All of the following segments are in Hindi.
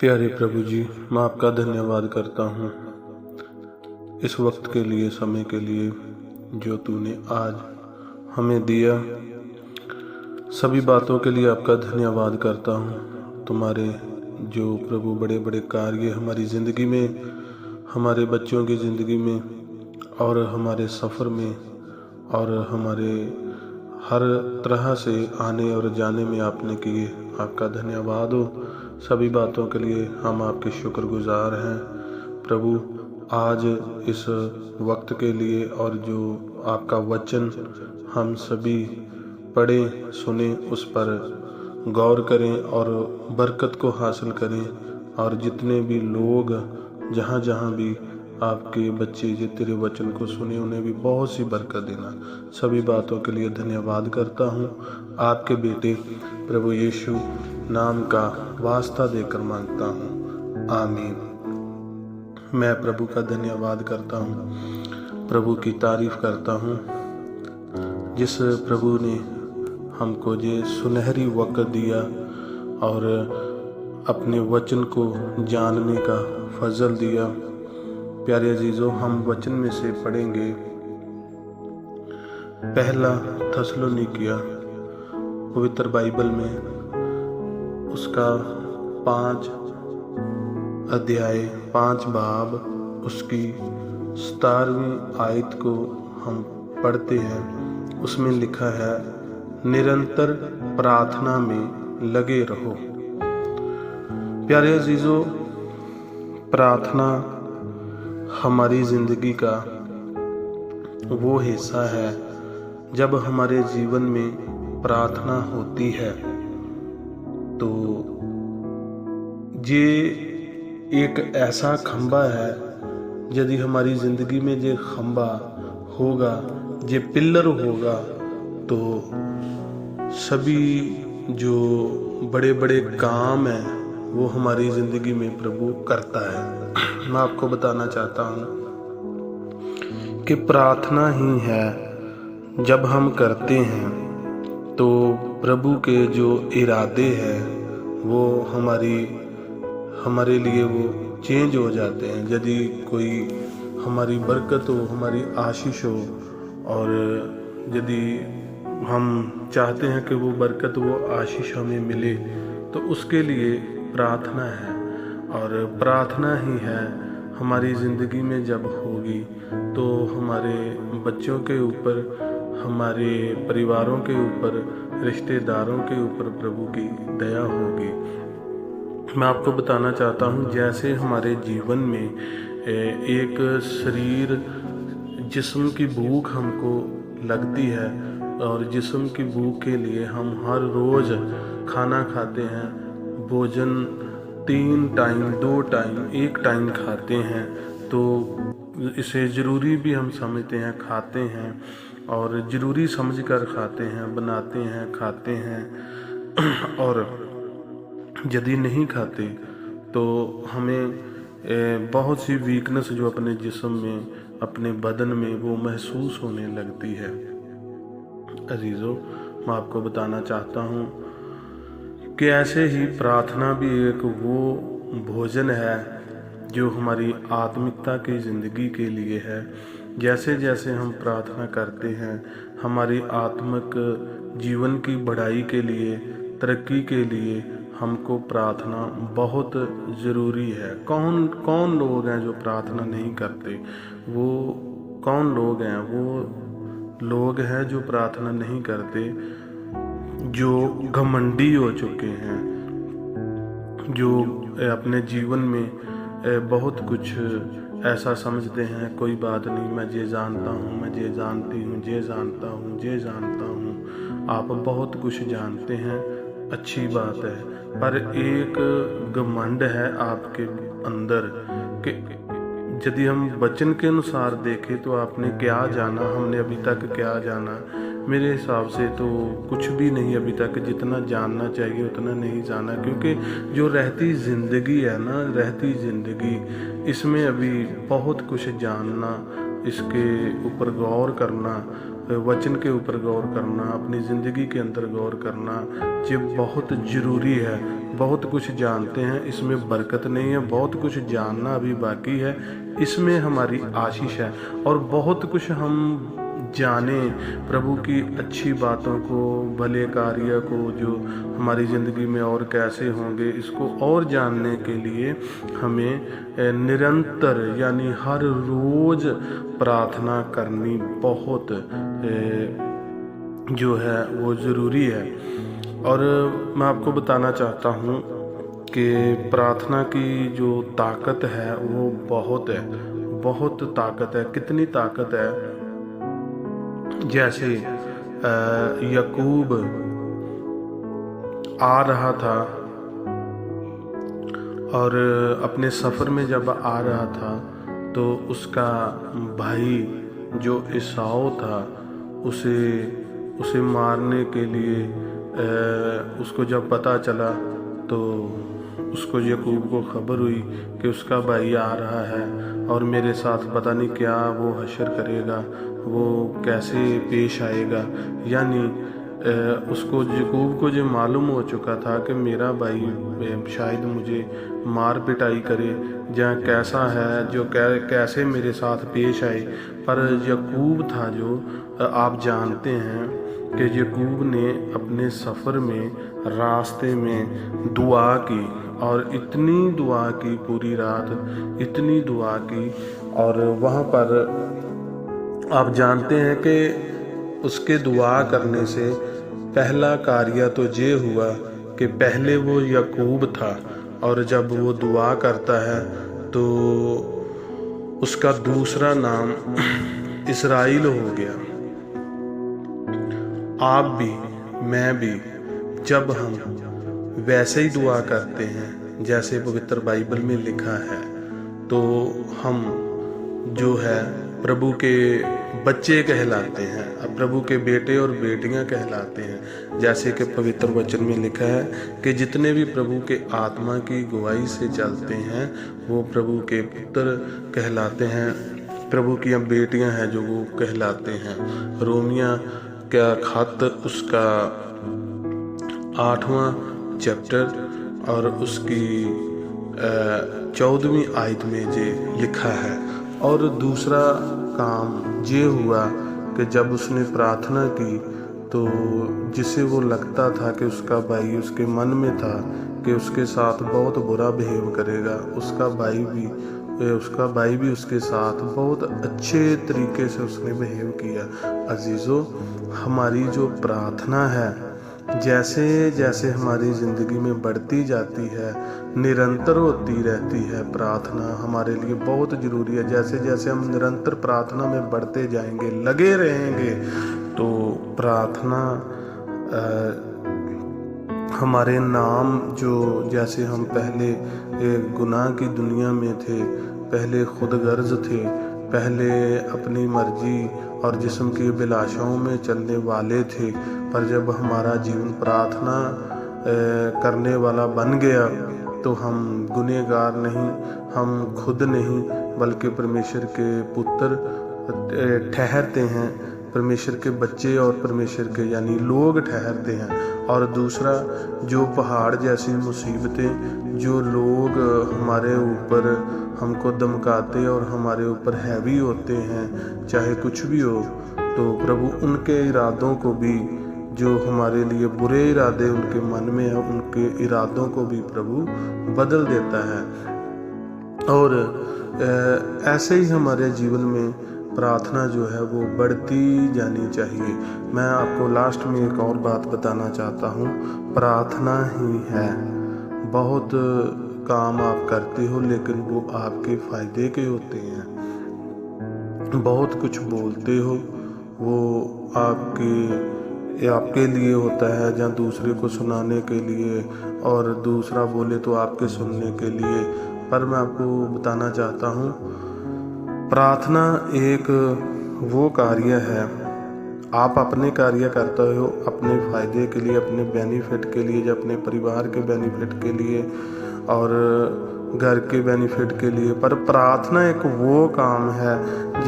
प्यारे प्रभु जी, मैं आपका धन्यवाद करता हूँ इस वक्त के लिए, समय के लिए जो तूने आज हमें दिया। सभी बातों के लिए आपका धन्यवाद करता हूँ। तुम्हारे जो प्रभु बड़े बड़े कार्य हमारी ज़िंदगी में, हमारे बच्चों की ज़िंदगी में और हमारे सफ़र में और हमारे हर तरह से आने और जाने में आपने किए, आपका धन्यवाद हो। सभी बातों के लिए हम आपके शुक्रगुजार हैं प्रभु। आज इस वक्त के लिए और जो आपका वचन हम सभी पढ़ें, सुने, उस पर गौर करें और बरकत को हासिल करें। और जितने भी लोग जहाँ जहाँ भी आपके बच्चे जो तेरे वचन को सुने, उन्हें भी बहुत सी बरकत देना। सभी बातों के लिए धन्यवाद करता हूँ। आपके बेटे प्रभु यीशु नाम का वास्ता देकर मांगता हूँ, आमीन। मैं प्रभु का धन्यवाद करता हूँ, प्रभु की तारीफ करता हूँ, जिस प्रभु ने हमको ये सुनहरी वक्त दिया और अपने वचन को जानने का फजल दिया। प्यारे अजीजों, हम वचन में से पढ़ेंगे पहला थस्सलुनीकियों पवित्र बाइबल में, उसका 5 अध्याय 5 बाब, उसकी 17वीं आयत को हम पढ़ते हैं। उसमें लिखा है, निरंतर प्रार्थना में लगे रहो। प्यारे अजीजों, प्रार्थना हमारी ज़िंदगी का वो हिस्सा है। जब हमारे जीवन में प्रार्थना होती है तो ये एक ऐसा खंबा है। यदि हमारी ज़िंदगी में ये खंबा होगा, ये पिलर होगा, तो सभी जो बड़े बड़े काम हैं वो हमारी ज़िंदगी में प्रभु करता है। मैं आपको बताना चाहता हूँ कि प्रार्थना ही है, जब हम करते हैं तो प्रभु के जो इरादे हैं वो हमारे लिए वो चेंज हो जाते हैं। यदि कोई हमारी बरकत हो, हमारी आशीष हो, और यदि हम चाहते हैं कि वो बरकत, वो आशीष हमें मिले, तो उसके लिए प्रार्थना है। और प्रार्थना ही है हमारी ज़िंदगी में जब होगी तो हमारे बच्चों के ऊपर, हमारे परिवारों के ऊपर, रिश्तेदारों के ऊपर प्रभु की दया होगी। मैं आपको बताना चाहता हूँ, जैसे हमारे जीवन में एक शरीर, जिस्म की भूख हमको लगती है और जिस्म की भूख के लिए हम हर रोज़ खाना खाते हैं, भोजन 3 टाइम, 2 टाइम, 1 टाइम खाते हैं, तो इसे ज़रूरी भी हम समझते हैं, खाते हैं और ज़रूरी समझकर खाते हैं, बनाते हैं, खाते हैं। और यदि नहीं खाते तो हमें बहुत सी वीकनेस जो अपने जिस्म में, अपने बदन में वो महसूस होने लगती है। अजीज़ों, मैं आपको बताना चाहता हूँ कि ऐसे ही प्रार्थना भी एक वो भोजन है जो हमारी आत्मिकता की ज़िंदगी के लिए है। जैसे जैसे हम प्रार्थना करते हैं, हमारी आत्मिक जीवन की बढ़ाई के लिए, तरक्की के लिए हमको प्रार्थना बहुत ज़रूरी है। कौन कौन लोग हैं जो प्रार्थना नहीं करते? वो कौन लोग हैं? वो लोग हैं जो प्रार्थना नहीं करते, जो घमंडी हो चुके हैं, जो अपने जीवन में बहुत कुछ ऐसा समझते हैं, कोई बात नहीं, मैं ये जानता हूँ, मैं ये जानती हूँ, ये जानता हूँ, ये जानता हूँ। आप बहुत कुछ जानते हैं, अच्छी बात है, पर एक घमंड है आपके अंदर कि यदि हम वचन के अनुसार देखें तो आपने क्या जाना, हमने अभी तक क्या जाना? मेरे हिसाब से तो कुछ भी नहीं अभी तक। जितना जानना चाहिए उतना नहीं जाना, क्योंकि जो रहती ज़िंदगी है ना, रहती ज़िंदगी, इसमें अभी बहुत कुछ जानना इसके ऊपर गौर करना, वचन के ऊपर गौर करना, अपनी ज़िंदगी के अंदर गौर करना ये बहुत ज़रूरी है। बहुत कुछ जानते हैं, इसमें बरकत नहीं है, बहुत कुछ जानना अभी बाकी है, इसमें हमारी आशीष है। और बहुत कुछ हम जाने प्रभु की अच्छी बातों को, भले कार्य को जो हमारी ज़िंदगी में और कैसे होंगे, इसको और जानने के लिए हमें निरंतर यानी हर रोज़ प्रार्थना करनी बहुत जो है वो ज़रूरी है। और मैं आपको बताना चाहता हूँ कि प्रार्थना की जो ताकत है वो बहुत है, बहुत ताकत है। कितनी ताकत है, जैसे याकूब आ रहा था और अपने सफ़र में जब आ रहा था तो उसका भाई जो ईसाऊ था उसे मारने के लिए उसको जब पता चला तो उसको याकूब को खबर हुई कि उसका भाई आ रहा है और मेरे साथ पता नहीं क्या वो हश्र करेगा, वो कैसे पेश आएगा। यानी उसको याकूब को जो मालूम हो चुका था कि मेरा भाई शायद मुझे मार पिटाई करे या कैसा है, जो कैसे मेरे साथ पेश आए। पर याकूब था जो आप जानते हैं कि याकूब ने अपने सफ़र में रास्ते में दुआ की और इतनी दुआ की, पूरी रात इतनी दुआ की। और वहाँ पर आप जानते हैं कि उसके दुआ करने से पहला कार्य तो ये हुआ कि पहले वो याकूब था और जब वो दुआ करता है तो उसका दूसरा नाम इस्राएल हो गया। आप भी, मैं भी, जब हम वैसे ही दुआ करते हैं जैसे पवित्र बाइबल में लिखा है तो हम जो है प्रभु के बच्चे कहलाते हैं, अब प्रभु के बेटे और बेटियां कहलाते हैं। जैसे कि पवित्र वचन में लिखा है कि जितने भी प्रभु के आत्मा की गवाही से चलते हैं वो प्रभु के पुत्र कहलाते हैं, प्रभु की बेटियां हैं जो वो कहलाते हैं। रोमिया का खत उसका 8वां चैप्टर और उसकी 14वीं आयत में ये लिखा है। और दूसरा काम ये हुआ कि जब उसने प्रार्थना की तो जिसे वो लगता था कि उसका भाई उसके मन में था कि उसके साथ बहुत बुरा बिहेव करेगा, उसका भाई भी उसके साथ बहुत अच्छे तरीके से उसने बिहेव किया। अजीज़ों, हमारी जो प्रार्थना है जैसे जैसे हमारी ज़िंदगी में बढ़ती जाती है, निरंतर होती रहती है, प्रार्थना हमारे लिए बहुत ज़रूरी है। जैसे जैसे हम निरंतर प्रार्थना में बढ़ते जाएंगे, लगे रहेंगे, तो प्रार्थना हमारे नाम जो, जैसे हम पहले गुनाह की दुनिया में थे, पहले खुदगर्ज थे, पहले अपनी मर्जी और जिस्म की अभिलाषाओं में चलने वाले थे, पर जब हमारा जीवन प्रार्थना करने वाला बन गया तो हम गुनहगार नहीं, हम खुद नहीं बल्कि परमेश्वर के पुत्र ठहरते हैं, परमेश्वर के बच्चे और परमेश्वर के यानी लोग ठहरते हैं। और दूसरा, जो पहाड़ जैसी मुसीबतें, जो लोग हमारे ऊपर हमको धमकाते और हमारे ऊपर हैवी होते हैं, चाहे कुछ भी हो, तो प्रभु उनके इरादों को भी, जो हमारे लिए बुरे इरादे उनके मन में है, उनके इरादों को भी प्रभु बदल देता है। और ऐसे ही हमारे जीवन में प्रार्थना जो है वो बढ़ती जानी चाहिए। मैं आपको लास्ट में एक और बात बताना चाहता हूँ, प्रार्थना ही है। बहुत काम आप करते हो लेकिन वो आपके फ़ायदे के होते हैं। बहुत कुछ बोलते हो वो आपके लिए होता है, या दूसरे को सुनाने के लिए, और दूसरा बोले तो आपके सुनने के लिए। पर मैं आपको बताना चाहता हूँ, प्रार्थना एक वो कार्य है, आप अपने कार्य करते हो अपने फ़ायदे के लिए, अपने बेनिफिट के लिए, या अपने परिवार के बेनिफिट के लिए, और घर के बेनिफिट के लिए, पर प्रार्थना एक वो काम है,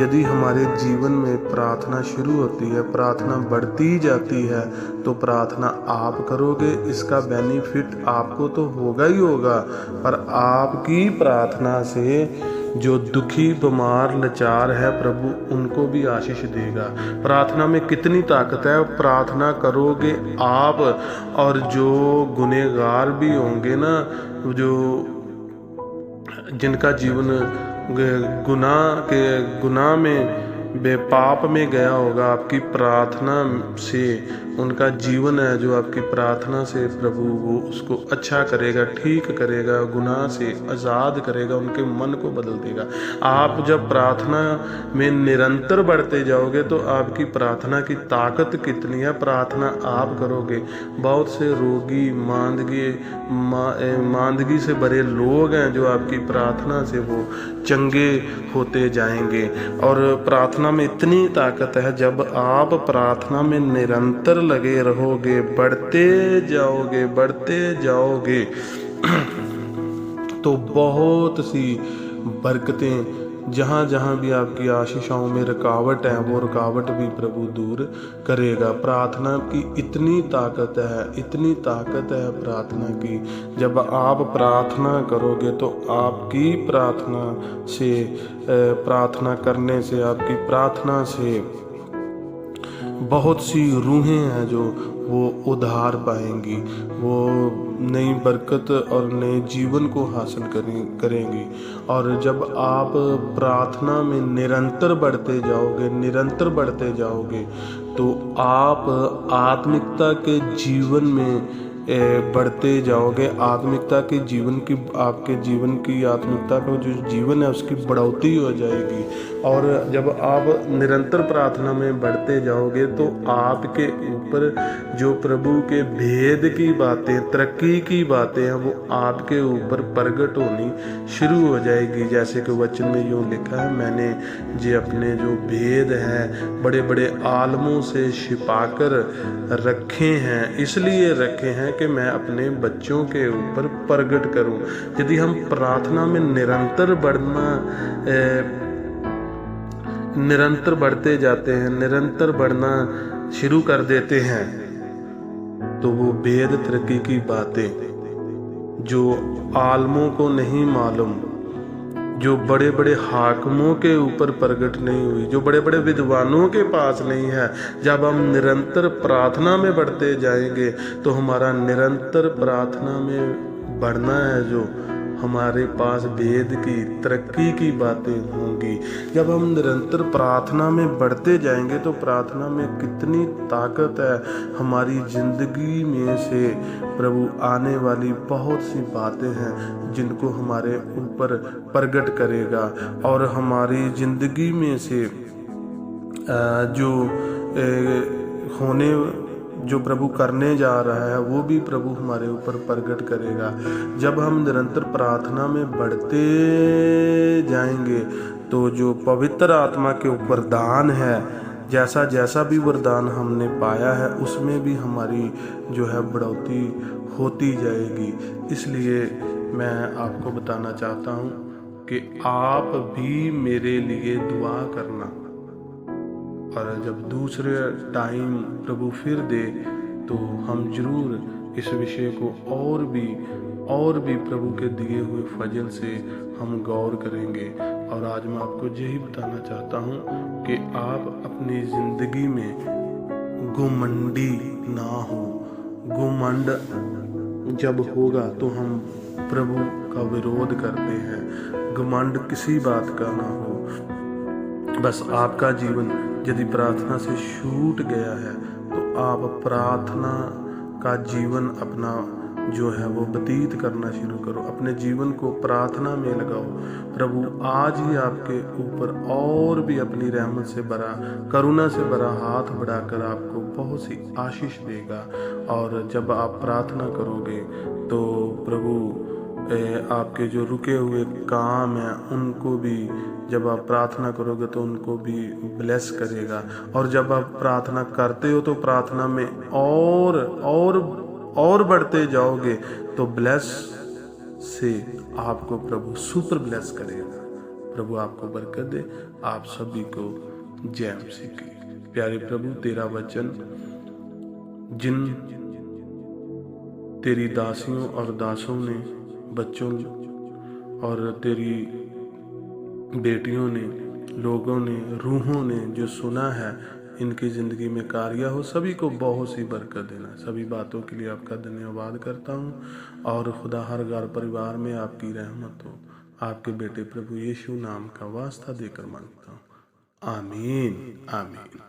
यदि हमारे जीवन में प्रार्थना शुरू होती है, प्रार्थना बढ़ती जाती है, तो प्रार्थना आप करोगे, इसका बेनिफिट आपको तो होगा ही होगा, पर आपकी प्रार्थना से जो दुखी, बीमार, लाचार है, प्रभु उनको भी आशीष देगा। प्रार्थना में कितनी ताकत है, प्रार्थना करोगे आप, और जो गुनहगार भी होंगे ना, जो जिनका जीवन गुनाह में बेपाप में गया होगा, आपकी प्रार्थना से उनका जीवन है जो आपकी प्रार्थना से प्रभु वो उसको अच्छा करेगा, ठीक करेगा, गुनाह से आज़ाद करेगा, उनके मन को बदल देगा। आप जब प्रार्थना में निरंतर बढ़ते जाओगे तो आपकी प्रार्थना की ताकत कितनी है, प्रार्थना आप करोगे, बहुत से रोगी, मांदगी से भरे लोग हैं जो आपकी प्रार्थना से वो चंगे होते जाएंगे। और प्रार्थना में इतनी ताकत है, जब आप प्रार्थना में निरंतर लगे रहोगे, बढ़ते जाओगे तो बहुत सी बरकतें, जहाँ जहाँ भी आपकी आशीषों में रुकावट है, वो रुकावट भी प्रभु दूर करेगा। प्रार्थना की इतनी ताकत है प्रार्थना की। जब आप प्रार्थना करोगे तो आपकी प्रार्थना करने से, आपकी प्रार्थना से बहुत सी रूहें हैं जो वो उद्धार पाएंगी, वो नई बरकत और नए जीवन को हासिल करेंगी। और जब आप प्रार्थना में निरंतर बढ़ते जाओगे तो आप आत्मिकता के जीवन में बढ़ते जाओगे। आत्मिकता के जीवन की, आपके जीवन की आत्मिकता का जो जीवन है उसकी बढ़ोतरी हो जाएगी। और जब आप निरंतर प्रार्थना में बढ़ते जाओगे तो आपके ऊपर जो प्रभु के भेद की बातें, तरक्की की बातें हैं, वो आपके ऊपर प्रकट होनी शुरू हो जाएगी। जैसे कि वचन में यूँ लिखा है, मैंने जो अपने जो भेद हैं बड़े बड़े आलमों से छिपाकर रखे हैं, इसलिए रखे हैं कि मैं अपने बच्चों के ऊपर प्रकट करूं। यदि हम प्रार्थना में निरंतर बढ़ते जाते हैं, निरंतर बढ़ना शुरू कर देते हैं, तो वो भेद, तरक्की की बातें जो आलमों को नहीं मालूम, जो बड़े बड़े हाकिमों के ऊपर प्रकट नहीं हुई, जो बड़े बड़े विद्वानों के पास नहीं है, जब हम निरंतर प्रार्थना में बढ़ते जाएंगे तो हमारा निरंतर प्रार्थना में बढ़ना है, जो हमारे पास भेद की, तरक्की की बातें होंगी। जब हम निरंतर प्रार्थना में बढ़ते जाएंगे तो प्रार्थना में कितनी ताकत है, हमारी जिंदगी में से प्रभु आने वाली बहुत सी बातें हैं जिनको हमारे ऊपर प्रकट करेगा। और हमारी जिंदगी में से जो प्रभु करने जा रहा है वो भी प्रभु हमारे ऊपर प्रकट करेगा। जब हम निरंतर प्रार्थना में बढ़ते जाएंगे तो जो पवित्र आत्मा के वरदान है, जैसा जैसा भी वरदान हमने पाया है उसमें भी हमारी जो है बढ़ोतरी होती जाएगी। इसलिए मैं आपको बताना चाहता हूँ कि आप भी मेरे लिए दुआ करना, और जब दूसरे टाइम प्रभु फिर दे तो हम जरूर इस विषय को और भी प्रभु के दिए हुए फजल से हम गौर करेंगे। और आज मैं आपको यही बताना चाहता हूँ कि आप अपनी ज़िंदगी में घुमंडी ना हो। घुमंड जब होगा तो हम प्रभु का विरोध करते हैं। घमंड किसी बात का ना हो। बस आपका जीवन यदि प्रार्थना से छूट गया है तो आप प्रार्थना का जीवन अपना जो है वो व्यतीत करना शुरू करो। अपने जीवन को प्रार्थना में लगाओ। प्रभु आज ही आपके ऊपर और भी अपनी रहमत से भरा, करुणा से भरा हाथ बढ़ाकर आपको बहुत सी आशीष देगा। और जब आप प्रार्थना करोगे तो प्रभु आपके जो रुके हुए काम हैं उनको भी, जब आप प्रार्थना करोगे तो उनको भी ब्लेस करेगा। और जब आप प्रार्थना करते हो तो प्रार्थना में और बढ़ते जाओगे तो ब्लेस से आपको प्रभु सुपर ब्लेस करेगा। प्रभु आपको बरकत दे। आप सभी को जय मसीह की। प्यारे प्रभु, तेरा वचन जिन तेरी दासियों और दासों ने, बच्चों और तेरी बेटियों ने, लोगों ने, रूहों ने जो सुना है, इनकी ज़िंदगी में कार्य हो, सभी को बहुत सी बरकत देना। सभी बातों के लिए आपका धन्यवाद करता हूँ। और खुदा हर घर परिवार में आपकी रहमत हो। आपके बेटे प्रभु यीशु नाम का वास्ता देकर मांगता हूँ, आमीन आमीन।